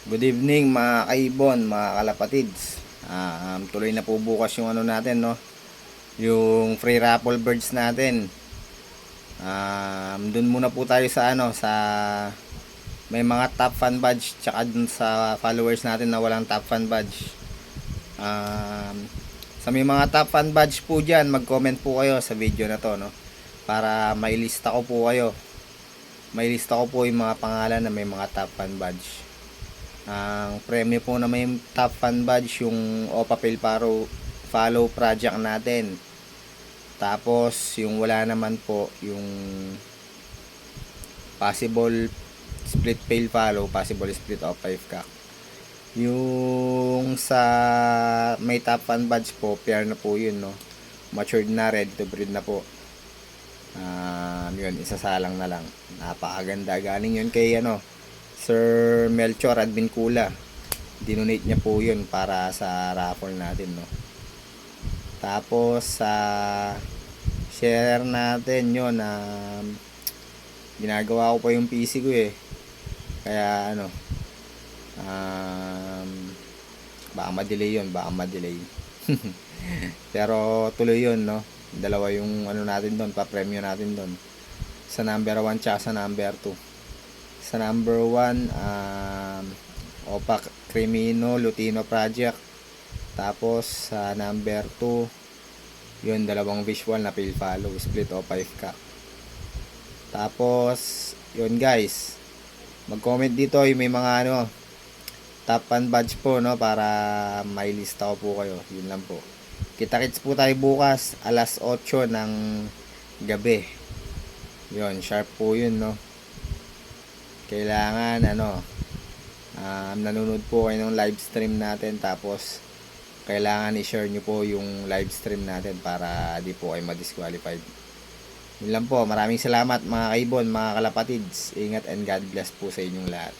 Good evening mga kaibon, mga kalapatids. Tuloy na po bukas yung ano natin, no? Yung free raffle birds natin. Dun muna po tayo sa ano, sa may mga top fan badge tsaka dun sa followers natin na walang top fan badge. Sa may mga top fan badge po diyan, mag-comment po kayo sa video na to, no? Para mailista ko po kayo. Mailista ko po yung mga pangalan na may mga top fan badge. Ang premyo po na may top fan badge yung Opa Pilparo follow project natin. Tapos yung wala naman po yung possible split fail follow, possible split of 5 cock. Yung sa may top fan badge po, pair na po yun, no. Matured na, ready to breed na po. Yun, isasalang na lang. Napakaganda. Galing yun kay ano, Sir Melchor Advincula. Dinonate niya po yun para sa raffle natin, no. Tapos sa share natin yun na ginagawa ko pa yung PC ko eh. Kaya ano, baka ma-delay yun, baka ma-delay. Pero tuloy yun, no. Dalawa yung ano natin doon, pa-premyo natin doon. Sa number 1 tsaka sa number 2. Sa number 1, Opa Crimino Lutino Project. Tapos sa number 2, yun, dalawang visual na fail follow, split o 5 ka. Tapos yun guys, mag-comment dito yung may mga ano top fan badge po, no, para may lista ko po kayo. Yun lang po. Kita-kits po tayo bukas alas 8 ng gabi. Yun, sharp po yun, no. Kailangan ano, nanonood po kayo ng live stream natin, tapos kailangan i-share nyo po yung live stream natin para di po kayo ma-disqualified. Yun lang po. Maraming salamat mga kaibon, mga kalapatids. Ingat and God bless po sa inyong lahat.